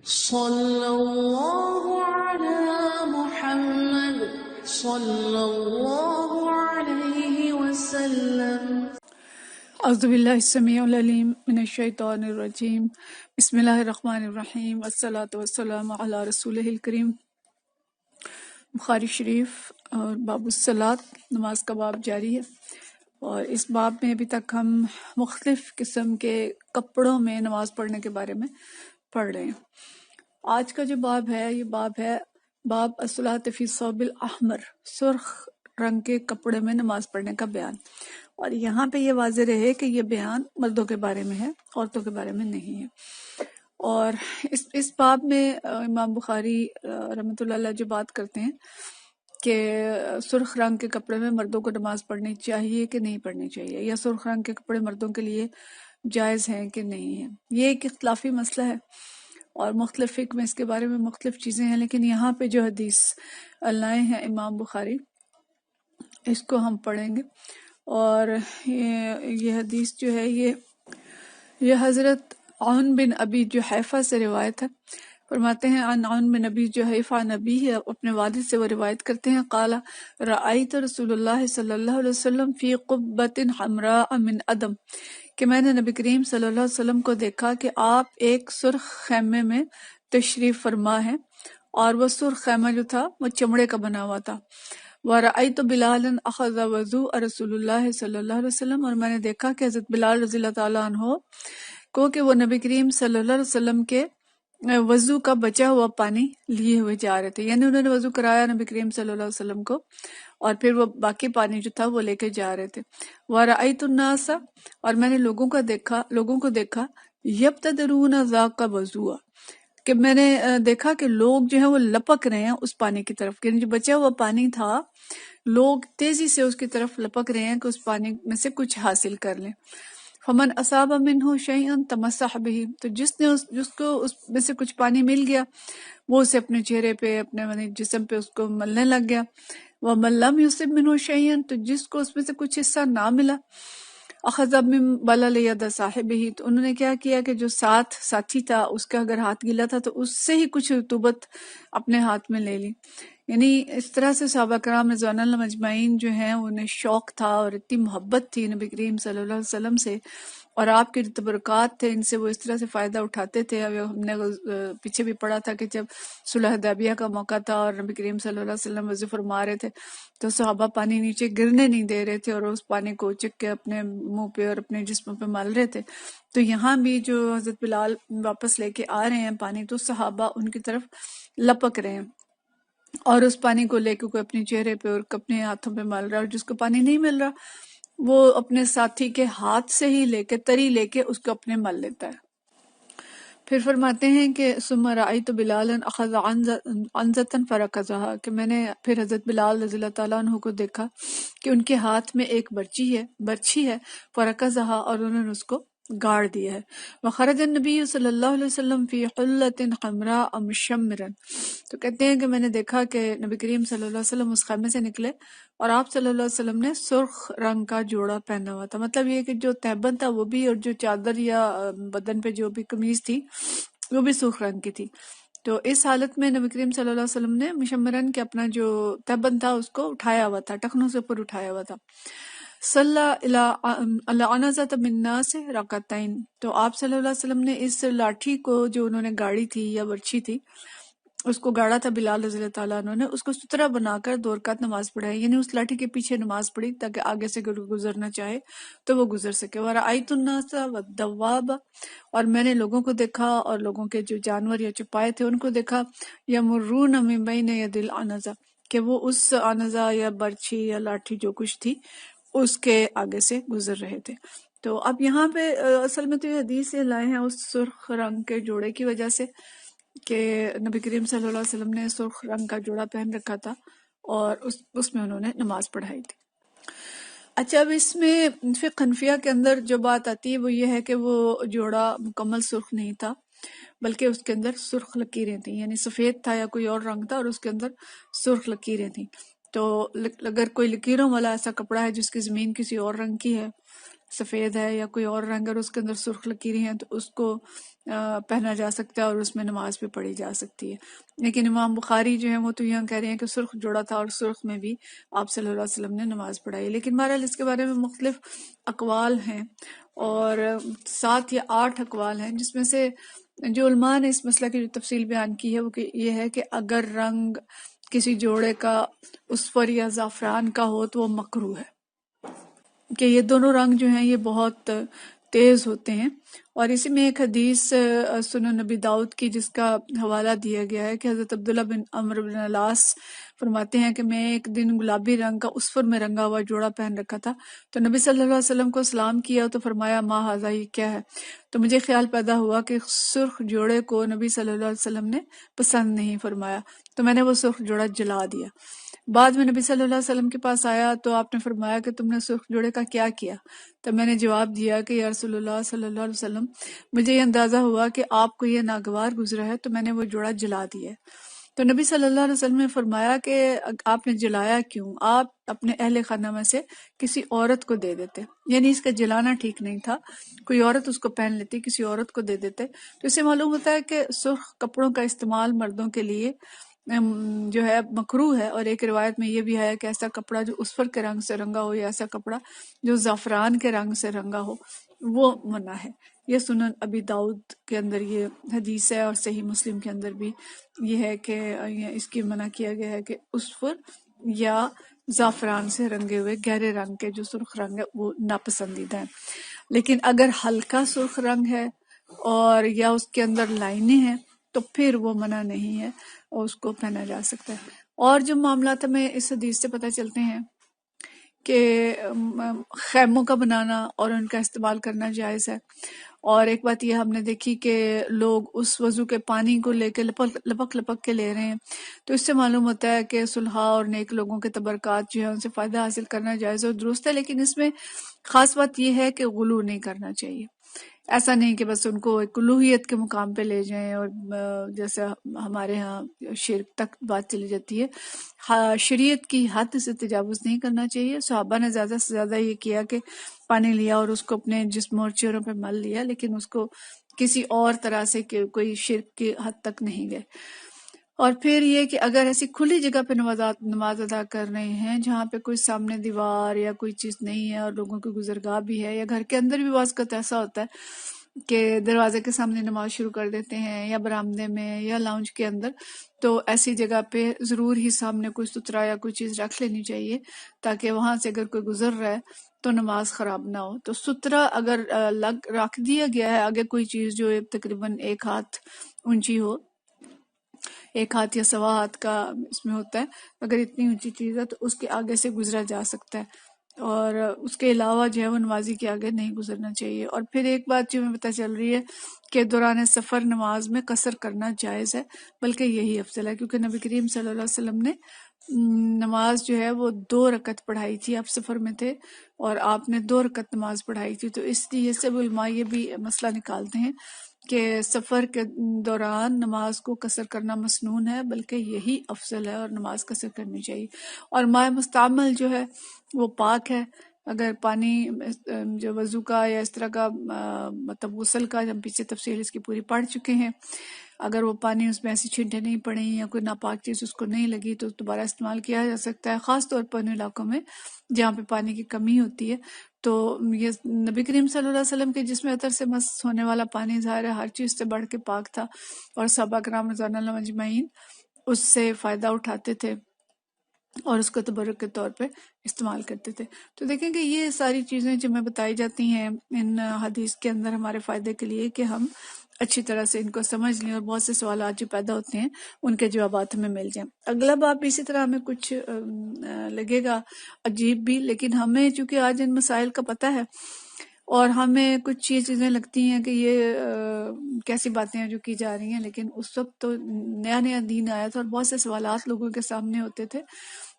صلی اللہ علی محمد صلی اللہ علیہ وسلم۔ اعوذ باللہ السمیع العلیم من الشیطان الرجیم، بسم اللہ الرحمن الرحیم، والصلاة والسلام علی رسولہ الکریم۔ بخاری شریف اور باب الصلاۃ، نماز کا باب جاری ہے، اور اس باب میں ابھی تک ہم مختلف قسم کے کپڑوں میں نماز پڑھنے کے بارے میں پڑھ رہے ہیں۔ آج کا جو باب ہے، یہ باب ہے باب الصلاۃ فی الثوب الاحمر، سرخ رنگ کے کپڑے میں نماز پڑھنے کا بیان۔ اور یہاں پہ یہ واضح رہے کہ یہ بیان مردوں کے بارے میں ہے، عورتوں کے بارے میں نہیں ہے۔ اور اس باب میں امام بخاری رحمۃ اللہ علیہ جو بات کرتے ہیں کہ سرخ رنگ کے کپڑے میں مردوں کو نماز پڑھنی چاہیے کہ نہیں پڑھنی چاہیے، یا سرخ رنگ کے کپڑے مردوں کے لیے جائز ہیں کہ نہیں ہیں، یہ ایک اختلافی مسئلہ ہے، اور مختلف فقہ میں اس کے بارے میں مختلف چیزیں ہیں۔ لیکن یہاں پہ جو حدیث لائے ہیں امام بخاری، اس کو ہم پڑھیں گے۔ اور یہ حدیث جو ہے یہ حضرت عون بن ابی جحیفہ سے روایت ہے۔ فرماتے ہیں عن عون بن ابی جحیفہ نبی ہے، اپنے والد سے وہ روایت کرتے ہیں، قال رأیت رسول اللہ صلی اللہ علیہ وسلم فی قبۃ حمراء من ادم، کہ میں نے نبی کریم صلی اللہ علیہ وسلم کو دیکھا کہ آپ ایک سرخ خیمے میں تشریف فرما ہے، اور وہ سرخ خیمہ جو تھا وہ چمڑے کا بنا ہوا تھا۔ وَرَأَيْتُ بِلَالًا أَخَذَ وَضُوءَ رسول اللہ صلی اللہ علیہ وسلم، اور میں نے دیکھا کہ حضرت بلال رضی اللہ تعالیٰ عنہ کو کہ وہ نبی کریم صلی اللہ علیہ وسلم کے وضو کا بچا ہوا پانی لیے ہوئے جا رہے تھے، یعنی انہوں نے وضو کرایا نبی کریم صلی اللہ علیہ وسلم کو، اور پھر وہ باقی پانی جو تھا وہ لے کے جا رہے تھے۔ وَرَأَيْتُ النَّاسَ، اور میں نے لوگوں کو دیکھا يَبْتَدِرُونَ ذَاقَ وَضُوءَ، کہ میں نے دیکھا کہ لوگ جو ہیں وہ لپک رہے ہیں اس پانی کی طرف، یعنی جو بچا ہوا پانی تھا لوگ تیزی سے اس کی طرف لپک رہے ہیں کہ اس پانی میں سے کچھ حاصل کر لیں۔ فمن اصاب منہ شیئا تمسح بہ، تو جس کو اس میں سے کچھ پانی مل گیا وہ اسے اپنے چہرے پہ، اپنے جسم پہ اس کو ملنے لگ گیا۔ ومن لم یصب منہ شیئا، تو جس کو اس میں سے کچھ حصہ نہ ملا، اخذ من بلل ید صاحبہ، تو انہوں نے کیا کیا کہ جو ساتھی تھا اس کا اگر ہاتھ گیلا تھا تو اس سے ہی کچھ رطوبت اپنے ہاتھ میں لے لی۔ یعنی اس طرح سے صحابہ کرام رضوان اللہ مجمعین جو ہیں انہیں شوق تھا اور اتنی محبت تھی نبی کریم صلی اللہ علیہ وسلم سے، اور آپ کے جو تبرکات تھے ان سے وہ اس طرح سے فائدہ اٹھاتے تھے۔ اب ہم نے پیچھے بھی پڑھا تھا کہ جب صلح حدیبیہ کا موقع تھا اور نبی کریم صلی اللہ علیہ وسلم وضو فرما رہے تھے تو صحابہ پانی نیچے گرنے نہیں دے رہے تھے، اور اس پانی کو اچک کے اپنے منہ پہ اور اپنے جسم پہ مل رہے تھے۔ تو یہاں بھی جو حضرت بلال واپس لے کے آ رہے ہیں پانی، تو صحابہ ان کی طرف لپک رہے ہیں، اور اس پانی کو لے کے کوئی اپنے چہرے پہ اور اپنے ہاتھوں پہ مل رہا ہے، اور جس کو پانی نہیں مل رہا وہ اپنے ساتھی کے ہاتھ سے ہی لے کے تری لے کے اس کو اپنے مل لیتا ہے۔ پھر فرماتے ہیں کہ ثم رأیت بلالا اخذ عنزة فرکزها، کہ میں نے پھر حضرت بلال رضی اللہ تعالیٰ عنہ کو دیکھا کہ ان کے ہاتھ میں ایک برچھی ہے، فرکزها، اور انہوں نے اس کو گاڑ دیا ہے۔ وخرج النبی صلی اللہ علیہ وسلم فی حلة حمراء مشمرا، تو کہتے ہیں کہ میں نے دیکھا کہ نبی کریم صلی اللہ علیہ وسلم اس خیمے سے نکلے اور آپ صلی اللہ علیہ وسلم نے سرخ رنگ کا جوڑا پہنا ہوا تھا، مطلب یہ کہ جو تہبند تھا وہ بھی، اور جو چادر یا بدن پہ جو بھی قمیض تھی وہ بھی سرخ رنگ کی تھی۔ تو اس حالت میں نبی کریم صلی اللہ علیہ وسلم نے مشمرن کے اپنا جو تہبند تھا اس کو اٹھایا ہوا تھا، ٹخنوں سے اوپر اٹھایا ہوا تھا۔ صلی اللہ عنزۃ من ناس رکعتین، تو آپ صلی اللہ علیہ وسلم نے اس لاٹھی کو جو انہوں نے گاڑی تھی یا برچھی تھی اس کو گاڑا تھا بلال رضی اللہ تعالیٰ عنہ نے، اس کو سترہ بنا کر 2 رکعت نماز پڑھائی، یعنی اس لاٹھی کے پیچھے نماز پڑھی تاکہ آگے سے کوئی گزرنا چاہے تو وہ گزر سکے۔ وَرَأَيْتُ النَّاسَ وَالدَّوَّابَ، اور میں نے لوگوں کو دیکھا اور لوگوں کے جو جانور یا چوپائے تھے ان کو دیکھا، يَمُرُّونَ مِن بَيْنِ يَدِ الْعَنَزَةِ، کہ وہ اس عنزہ یا برچھی یا لاٹھی جو کچھ تھی اس کے آگے سے گزر رہے تھے۔ تو اب یہاں پہ اصل میں تو یہ حدیث لائے ہیں اس سرخ رنگ کے جوڑے کی وجہ سے کہ نبی کریم صلی اللہ علیہ وسلم نے سرخ رنگ کا جوڑا پہن رکھا تھا اور اس میں انہوں نے نماز پڑھائی تھی۔ اچھا، اب اس میں فقہ حنفیہ کے اندر جو بات آتی ہے وہ یہ ہے کہ وہ جوڑا مکمل سرخ نہیں تھا، بلکہ اس کے اندر سرخ لکیریں تھیں، یعنی سفید تھا یا کوئی اور رنگ تھا اور اس کے اندر سرخ لکیریں تھیں۔ تو اگر کوئی لکیروں والا ایسا کپڑا ہے جس کی زمین کسی اور رنگ کی ہے سفید ہے یا کوئی اور رنگ اور اس کے اندر سرخ لکیریں ہیں تو اس کو پہنا جا سکتا ہے اور اس میں نماز بھی پڑھی جا سکتی ہے. لیکن امام بخاری جو ہیں وہ تو یہاں کہہ رہے ہیں کہ سرخ جوڑا تھا اور سرخ میں بھی آپ صلی اللہ علیہ وسلم نے نماز پڑھائی. لیکن بہرحال اس کے بارے میں مختلف اقوال ہیں اور 7 یا 8 اقوال ہیں، جس میں سے جو علماء نے اس مسئلہ کی جو تفصیل بیان کی ہے وہ یہ ہے کہ اگر رنگ کسی جوڑے کا اصفر یا زعفران کا ہو تو وہ مکروہ ہے، کہ یہ دونوں رنگ جو ہیں یہ بہت تیز ہوتے ہیں. اور اسی میں ایک حدیث سنن نبی داؤد کی جس کا حوالہ دیا گیا ہے کہ حضرت عبداللہ بن عمرو بن العاص فرماتے ہیں کہ میں ایک دن گلابی رنگ کا اصفر میں رنگا ہوا جوڑا پہن رکھا تھا، تو نبی صلی اللہ علیہ وسلم کو سلام کیا تو فرمایا ما ھذا، یہ کیا ہے؟ تو مجھے خیال پیدا ہوا کہ سرخ جوڑے کو نبی صلی اللہ علیہ وسلم نے پسند نہیں فرمایا، تو میں نے وہ سرخ جوڑا جلا دیا. بعد میں نبی صلی اللہ علیہ وسلم کے پاس آیا تو آپ نے فرمایا کہ تم نے سرخ جوڑے کا کیا کیا؟ تو میں نے جواب دیا کہ یا رسول اللہ صلی اللہ علیہ وسلم، مجھے یہ اندازہ ہوا کہ آپ کو یہ ناگوار گزرا ہے تو میں نے وہ جوڑا جلا دیا. تو نبی صلی اللہ علیہ وسلم نے فرمایا کہ آپ نے جلایا کیوں؟ آپ اپنے اہل خانہ میں سے کسی عورت کو دے دیتے، یعنی اس کا جلانا ٹھیک نہیں تھا، کوئی عورت اس کو پہن لیتی، کسی عورت کو دے دیتے. تو اس سے معلوم ہوتا ہے کہ سرخ کپڑوں کا استعمال مردوں کے لیے جو ہے مکروہ ہے. اور ایک روایت میں یہ بھی ہے کہ ایسا کپڑا جو اصفر کے رنگ سے رنگا ہو یا ایسا کپڑا جو زعفران کے رنگ سے رنگا ہو وہ منع ہے. یہ سنن ابی داؤد کے اندر یہ حدیث ہے، اور صحیح مسلم کے اندر بھی یہ ہے کہ اس کی منع کیا گیا ہے کہ اصفر یا زعفران سے رنگے ہوئے گہرے رنگ کے جو سرخ رنگ ہے وہ ناپسندیدہ ہیں. لیکن اگر ہلکا سرخ رنگ ہے اور یا اس کے اندر لائنیں ہیں تو پھر وہ منع نہیں ہے اور اس کو پہنا جا سکتا ہے. اور جو معاملات ہمیں اس حدیث سے پتہ چلتے ہیں کہ خیموں کا بنانا اور ان کا استعمال کرنا جائز ہے. اور ایک بات یہ ہم نے دیکھی کہ لوگ اس وضو کے پانی کو لے کے لپک لپک کے لے رہے ہیں، تو اس سے معلوم ہوتا ہے کہ صلحاء اور نیک لوگوں کے تبرکات جو ہے ان سے فائدہ حاصل کرنا جائز اور درست ہے. لیکن اس میں خاص بات یہ ہے کہ غلو نہیں کرنا چاہیے. ایسا نہیں کہ بس ان کو ایک الوہیت کے مقام پہ لے جائیں اور جیسے ہمارے ہاں شرک تک بات چلی جاتی ہے. شریعت کی حد سے تجاوز نہیں کرنا چاہیے. صحابہ نے زیادہ سے زیادہ یہ کیا کہ پانی لیا اور اس کو اپنے جسم اور چہروں پہ مل لیا، لیکن اس کو کسی اور طرح سے کہ کوئی شرک کی حد تک نہیں گئے. اور پھر یہ کہ اگر ایسی کھلی جگہ پہ نماز ادا کر رہے ہیں جہاں پہ کوئی سامنے دیوار یا کوئی چیز نہیں ہے اور لوگوں کی گزرگاہ بھی ہے، یا گھر کے اندر بھی بعض اوقات ایسا ہوتا ہے کہ دروازے کے سامنے نماز شروع کر دیتے ہیں یا برآمدے میں یا لاؤنج کے اندر، تو ایسی جگہ پہ ضرور ہی سامنے کوئی سترا یا کوئی چیز رکھ لینی چاہیے تاکہ وہاں سے اگر کوئی گزر رہا ہے تو نماز خراب نہ ہو. تو سترا اگر رکھ دیا گیا ہے آگے کوئی چیز جو تقریباً 1 ہاتھ اونچی ہو، 1 ہاتھ یا 1.25 ہاتھ کا اس میں ہوتا ہے، اگر اتنی اونچی چیز ہے تو اس کے آگے سے گزرا جا سکتا ہے، اور اس کے علاوہ جو ہے وہ نمازی کے آگے نہیں گزرنا چاہیے. اور پھر ایک بات جو ہمیں پتہ چل رہی ہے کہ دوران سفر نماز میں قصر کرنا جائز ہے، بلکہ یہی افضل ہے، کیونکہ نبی کریم صلی اللہ علیہ وسلم نے نماز جو ہے وہ 2 رکعت پڑھائی تھی. آپ سفر میں تھے اور آپ نے 2 رکعت نماز پڑھائی تھی. تو اس لیے سب علماء یہ بھی مسئلہ نکالتے ہیں کہ سفر کے دوران نماز کو قصر کرنا مسنون ہے، بلکہ یہی افضل ہے اور نماز قصر کرنی چاہیے. اور ماء مستعمل جو ہے وہ پاک ہے. اگر پانی جو وضو کا یا اس طرح کا مطلب غسل کا، ہم پیچھے تفصیل اس کی پوری پڑھ چکے ہیں، اگر وہ پانی اس میں ایسی چھینٹیں نہیں پڑیں یا کوئی ناپاک چیز اس کو نہیں لگی تو دوبارہ استعمال کیا جا سکتا ہے، خاص طور پر ان علاقوں میں جہاں پہ پانی کی کمی ہوتی ہے. تو یہ نبی کریم صلی اللہ علیہ وسلم کے جسم عطر سے مس ہونے والا پانی ظاہر ہے ہر چیز سے بڑھ کے پاک تھا، اور صحابہ کرام رضوان اللہ اجمعین اس سے فائدہ اٹھاتے تھے اور اس کو تبرک کے طور پہ استعمال کرتے تھے. تو دیکھیں کہ یہ ساری چیزیں جو میں بتائی جاتی ہیں ان حدیث کے اندر ہمارے فائدے کے لیے کہ ہم اچھی طرح سے ان کو سمجھ لیں اور بہت سے سوالات جو پیدا ہوتے ہیں ان کے جوابات ہمیں مل جائیں. اگلا باب اسی طرح ہمیں کچھ لگے گا عجیب بھی، لیکن ہمیں چونکہ آج ان مسائل کا پتہ ہے اور ہمیں کچھ یہ چیزیں لگتی ہیں کہ یہ کیسی باتیں ہیں جو کی جا رہی ہیں، لیکن اس وقت تو نیا نیا دین آیا تھا اور بہت سے سوالات لوگوں کے سامنے ہوتے تھے،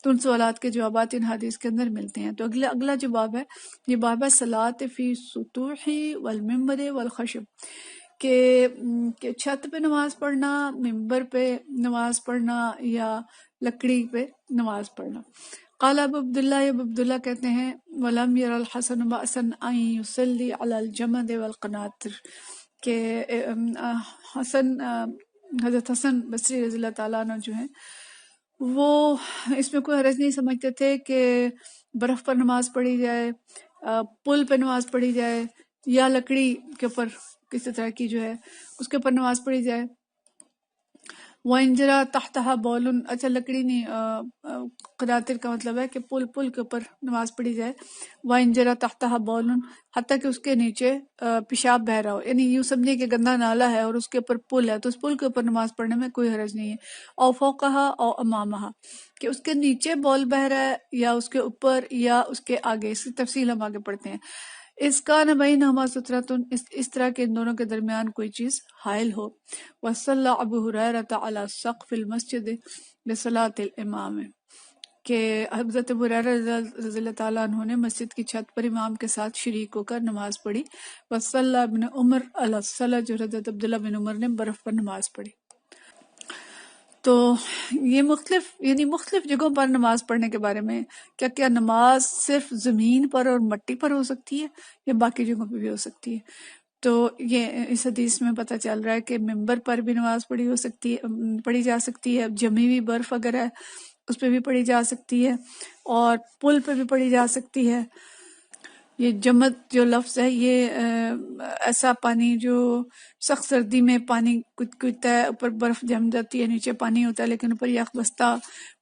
تو ان سوالات کے جوابات ان حدیث کے اندر ملتے ہیں. تو اگلا جو باب ہے یہ باب ہے صلاۃ فی سطوح والمنبر والخشب، کہ چھت پہ نماز پڑھنا، ممبر پہ نماز پڑھنا یا لکڑی پہ نماز پڑھنا. قال ابو عبداللہ، ابو عبداللہ کہتے ہیں ولم یر الحسن بأسا ان یصلی علی الجمد والقناطر، کہ حضرت حسن بصری رضی اللہ تعالیٰ عنہ جو ہیں وہ اس میں کوئی حرج نہیں سمجھتے تھے کہ برف پر نماز پڑھی جائے، پل پہ نماز پڑھی جائے، یا لکڑی کے اوپر کسی طرح کی جو ہے اس کے اوپر نماز پڑھی جائے۔ وَإِنْ جَرَى تَحْتَهَا بَوْلٌ، اچھا لکڑی نہیں، قناطر کا مطلب ہے کہ پل کے اوپر نماز پڑھی جائے۔ وَإِنْ جَرَى تَحْتَهَا بَوْلٌ، حتیٰ کہ اس کے نیچے پیشاب بہ رہا ہو، یعنی یوں سمجھے کہ گندا نالا ہے اور اس کے اوپر پل ہے، تو اس پل کے اوپر نماز پڑھنے میں کوئی حرج نہیں ہے۔ او فوقها او امامها، کہ اس کے نیچے بول بہ رہا ہے یا اس کے اوپر یا اس کے آگے، اس کی تفصیل ہم آگے پڑھتے ہیں۔ اس کا بینہما سترۃ، اس طرح کے ان دونوں کے درمیان کوئی چیز حائل ہو۔ وصلی ابو ہریرہ علی سقف المسجد بصلاۃ الامام، کہ حضرت ابو ہریرہ رضی اللہ تعالیٰ عنہ نے مسجد کی چھت پر امام کے ساتھ شریک ہو کر نماز پڑھی۔ وصلی ابن عمر علی الثلج، جو حضرت عبداللہ بن عمر نے برف پر نماز پڑھی۔ تو یہ مختلف جگہوں پر نماز پڑھنے کے بارے میں، کیا نماز صرف زمین پر اور مٹی پر ہو سکتی ہے یا باقی جگہوں پہ بھی ہو سکتی ہے؟ تو یہ اس حدیث میں پتہ چل رہا ہے کہ ممبر پر بھی نماز پڑھی جا سکتی ہے، جمی ہوئی برف اگر ہے اس پہ بھی پڑھی جا سکتی ہے، اور پل پہ بھی پڑھی جا سکتی ہے۔ یہ جمد جو لفظ ہے یہ ایسا پانی جو سخت سردی میں پانی کچتا ہے، اوپر برف جم جاتی ہے، نیچے پانی ہوتا ہے لیکن اوپر یخ بستہ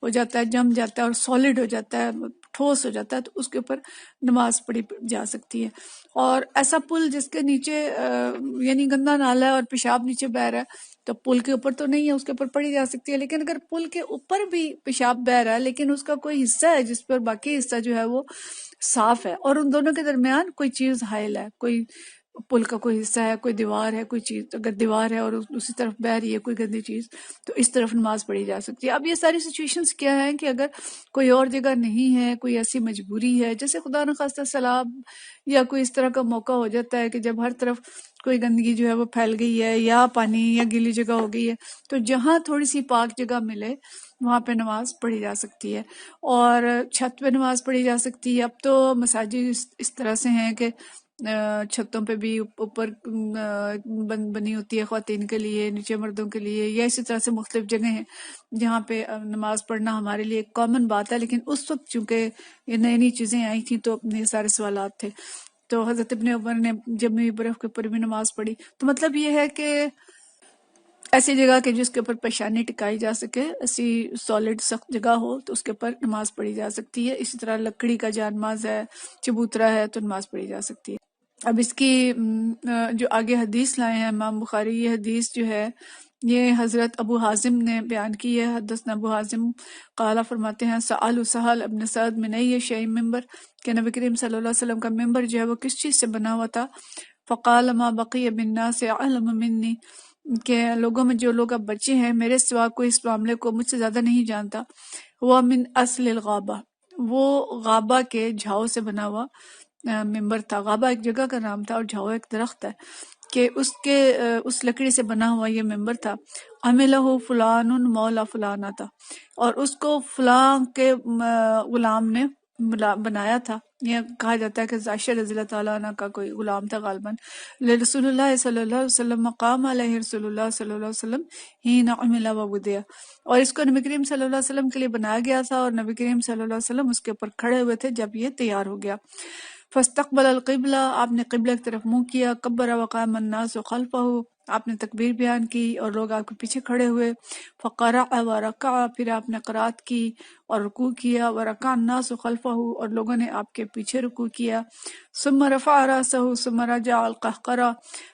ہو جاتا ہے، جم جاتا ہے اور سالڈ ہو جاتا ہے، ٹھوس ہو جاتا ہے، تو اس کے اوپر نماز پڑھی جا سکتی ہے۔ اور ایسا پل جس کے نیچے یعنی گندا نالا ہے اور پیشاب نیچے بہ رہا ہے، تو پل کے اوپر تو نہیں ہے، اس کے اوپر پڑھی جا سکتی ہے۔ لیکن اگر پل کے اوپر بھی پیشاب بہ رہا ہے لیکن اس کا کوئی حصہ ہے جس پر باقی حصہ جو ہے وہ صاف ہے، اور ان دونوں کے درمیان کوئی چیز حائل ہے، کوئی پل کا کوئی حصہ ہے، کوئی دیوار ہے، کوئی چیز اگر دیوار ہے اور دوسری طرف بہ رہی ہے کوئی گندی چیز، تو اس طرف نماز پڑھی جا سکتی ہے۔ اب یہ ساری سچویشنز کیا ہیں کہ اگر کوئی اور جگہ نہیں ہے، کوئی ایسی مجبوری ہے، جیسے خدا نخواستہ سیلاب یا کوئی اس طرح کا موقع ہو جاتا ہے کہ جب ہر طرف کوئی گندگی جو ہے وہ پھیل گئی ہے یا پانی یا گیلی جگہ ہو گئی ہے، تو جہاں تھوڑی سی پاک جگہ ملے وہاں پہ نماز پڑھی جا سکتی ہے، اور چھت پہ نماز پڑھی جا سکتی ہے۔ اب تو مساجد اس طرح سے ہیں کہ چھتوں پہ بھی اوپر بنی ہوتی ہے خواتین کے لیے، نیچے مردوں کے لیے، یا اسی طرح سے مختلف جگہیں ہیں جہاں پہ نماز پڑھنا ہمارے لیے ایک کامن بات ہے۔ لیکن اس وقت چونکہ یہ نئی نئی چیزیں آئی تھیں تو یہ سارے سوالات تھے، تو حضرت ابن عمر نے جمی برف کے اوپر بھی نماز پڑھی۔ تو مطلب یہ ہے کہ ایسی جگہ کہ جس کے اوپر پیشانی ٹکائی جا سکے، ایسی سالڈ سخت جگہ ہو تو اس کے اوپر نماز پڑھی جا سکتی ہے۔ اسی طرح لکڑی کا جانماز ہے، چبوترا ہے، تو نماز پڑھی جا سکتی ہے۔ اب اس کی جو آگے حدیث لائے ہیں امام بخاری، یہ حدیث جو ہے یہ حضرت ابو حازم نے بیان کی ہے۔ حدثنا ابو حازم قال، فرماتے ہیں سأل سہل ابن سعد من ای شیء ممبر، کہ نبی کریم صلی اللہ علیہ وسلم کا ممبر جو ہے وہ کس چیز سے بنا ہوا تھا؟ فقال ما بقی بالناس اعلم منی، کہ لوگوں میں جو لوگ اب بچے ہیں میرے سوا کوئی اس معاملے کو مجھ سے زیادہ نہیں جانتا۔ وہ من اصل الغابہ، وہ غابہ کے جھاؤ سے بنا ہوا ممبر تھا۔ غابہ ایک جگہ کا نام تھا اور جھاؤ ایک درخت ہے، کہ اس لکڑی سے بنا ہوا یہ ممبر تھا۔ عملہ فلان مولا فلانا تھا، اور اس کو فلاں کے غلام نے بنایا تھا۔ یہ کہا جاتا ہے کہ عائشہ رضی اللہ تعالیٰ عنہ کا کوئی غلام تھا غالباً۔ رسول اللہ صلی اللہ علیہ وسلم مقام علیہ رسول اللہ صلی اللہ علیہ وسلم حین عمل وودع، اور اس کو نبی کریم صلی اللہ علیہ وسلم کے لیے بنایا گیا تھا اور نبی کریم صلی اللہ علیہ وسلم اس کے اوپر کھڑے ہوئے تھے جب یہ تیار ہو گیا۔ فاستقبل القبلہ، آپ نے قبلہ کی طرف منہ کیا۔ کبر وقام الناس خلفہ، آپ نے تکبیر بیان کی اور لوگ آپ کے پیچھے کھڑے ہوئے۔ فقرأ ورکع، پھر آپ نے قرات کی اور رکوع کیا۔ ورکع الناس خلفہ، اور لوگوں نے آپ کے پیچھے رکوع کیا۔ ثم رفع رأسہ ثم رجع القہقرہ،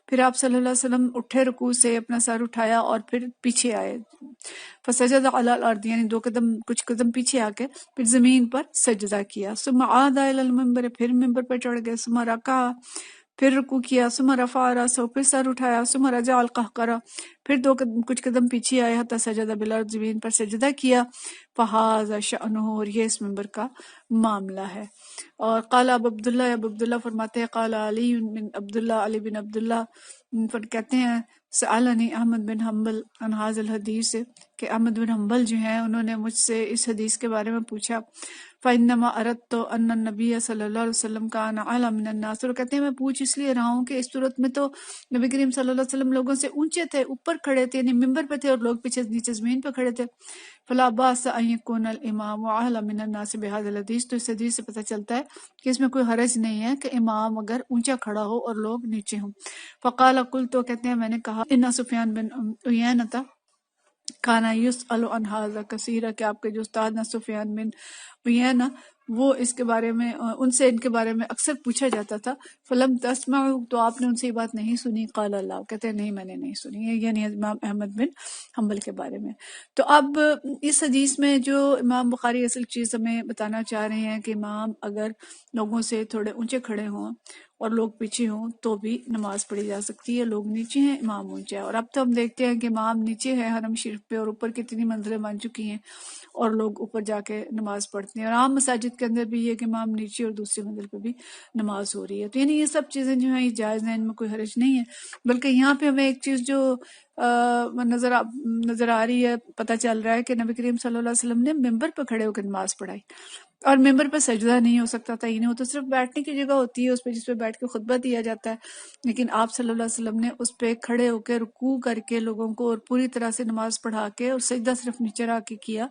پھر آپ صلی اللہ علیہ وسلم اٹھے رکوع سے، اپنا سر اٹھایا اور پھر پیچھے آئے۔ فسجد علی الارض، یعنی کچھ قدم پیچھے آ کے پھر زمین پر سجدہ کیا۔ ثم عاد الی المنبر، پھر ممبر پر چڑھ گئے۔ ثم رکع، پھر رکوع کیا۔ ثم رفع رأسہ، پھر سر اٹھایا۔ ثم رجع القہقرہ، پھر کچھ قدم پیچھے آئے۔ حتی سجد بالارض، زمین پر سجدہ کیا۔ فہذا شأنہ، اور یہ اس ممبر کا معاملہ ہے۔ اور قال ابو عبداللہ فرماتے ہیں قال علی بن عبداللہ، علی بن عبداللہ کہتے ہیں سألنی احمد بن حنبل عن هذا الحدیث، کہ احمد بن حنبل جو ہیں انہوں نے مجھ سے اس حدیث کے بارے میں پوچھا، فَإِنَّمَا أَرَدْتُ أَنَّ النَّبِيَّ صلی اللہ علیہ وسلم كَانَ أَعْلَى مِنَ النَّاسِ، اور کہتے ہیں میں پوچھ اس لیے رہا ہوں کہ اس صورت میں تو نبی کریم صلی اللہ علیہ وسلم لوگوں سے اونچے تھے، اوپر کھڑے تھے، یعنی ممبر پہ تھے اور لوگ پیچھے نیچے زمین پہ کھڑے تھے. فلا باس ان يكون الامام اعلى من الناس بهذا الحديث، تو اس حدیث سے پتہ چلتا ہے کہ اس میں کوئی حرج نہیں ہے کہ امام اگر اونچا کھڑا ہو اور لوگ نیچے ہوں. فقال قلت، تو کہتے ہیں میں نے کہا، ان سفیان بن عیینہ کانا یسأل عن ھذا کثیرا، کہ آپ کے جو استاد ہیں سفیان بن عیینہ وہ اس کے بارے میں ان سے ان کے بارے میں اکثر پوچھا جاتا تھا. فلم تسمعوا، تو آپ نے ان سے یہ بات نہیں سنی؟ قال اللہ، کہتے ہیں نہیں میں نے نہیں سنی، یعنی امام احمد بن حنبل کے بارے میں. تو اب اس حدیث میں جو امام بخاری اصل چیز ہمیں بتانا چاہ رہے ہیں کہ امام اگر لوگوں سے تھوڑے اونچے کھڑے ہوں اور لوگ پیچھے ہوں تو بھی نماز پڑھی جا سکتی ہے. لوگ نیچے ہیں، امام اونچا ہے. اور اب تو ہم دیکھتے ہیں کہ امام نیچے ہے حرم شریف پہ اور اوپر کتنی منزلیں بن چکی ہیں اور لوگ اوپر جا کے نماز پڑھتے ہیں. اور عام مساجد کے اندر بھی یہ کہ امام نیچے اور دوسری منزل پہ بھی نماز ہو رہی ہے. تو یعنی یہ سب چیزیں جو ہیں یہ جائز ہیں، ان میں کوئی حرج نہیں ہے. بلکہ یہاں پہ ہمیں ایک چیز جو نظر آ رہی ہے، پتہ چل رہا ہے کہ نبی کریم صلی اللہ علیہ وسلم نے ممبر پہ کھڑے ہو کے نماز پڑھائی، اور ممبر پہ سجدہ نہیں ہو سکتا تھا، وہ تو صرف بیٹھنے کی جگہ ہوتی ہے اس پہ جس پہ بیٹھ کے خطبہ دیا جاتا ہے. لیکن آپ صلی اللہ علیہ وسلم نے اس پہ کھڑے ہو کے رکوع کر کے لوگوں کو اور پوری طرح سے نماز پڑھا کے اور سجدہ صرف نیچے رکھ کے کیا.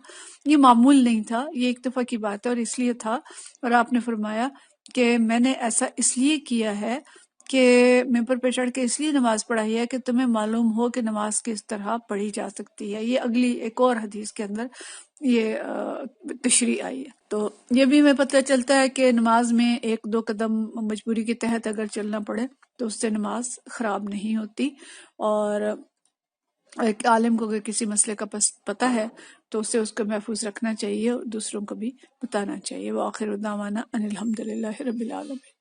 یہ معمول نہیں تھا، یہ ایک دفعہ کی بات ہے اور اس لیے تھا. اور آپ نے فرمایا کہ میں نے ایسا اس لیے کیا ہے کہ ممبر پہ چڑھ کے اس لیے نماز پڑھائی ہے کہ تمہیں معلوم ہو کہ نماز کس طرح پڑھی جا سکتی ہے. یہ اگلی ایک اور حدیث کے اندر یہ تشریح آئی ہے. تو یہ بھی ہمیں پتہ چلتا ہے کہ نماز میں ایک دو قدم مجبوری کے تحت اگر چلنا پڑے تو اس سے نماز خراب نہیں ہوتی. اور ایک عالم کو اگر کسی مسئلے کا پتہ ہے تو اسے اس کو محفوظ رکھنا چاہیے اور دوسروں کو بھی بتانا چاہیے. وآخر دعوانا ان الحمد للہ رب العالمین.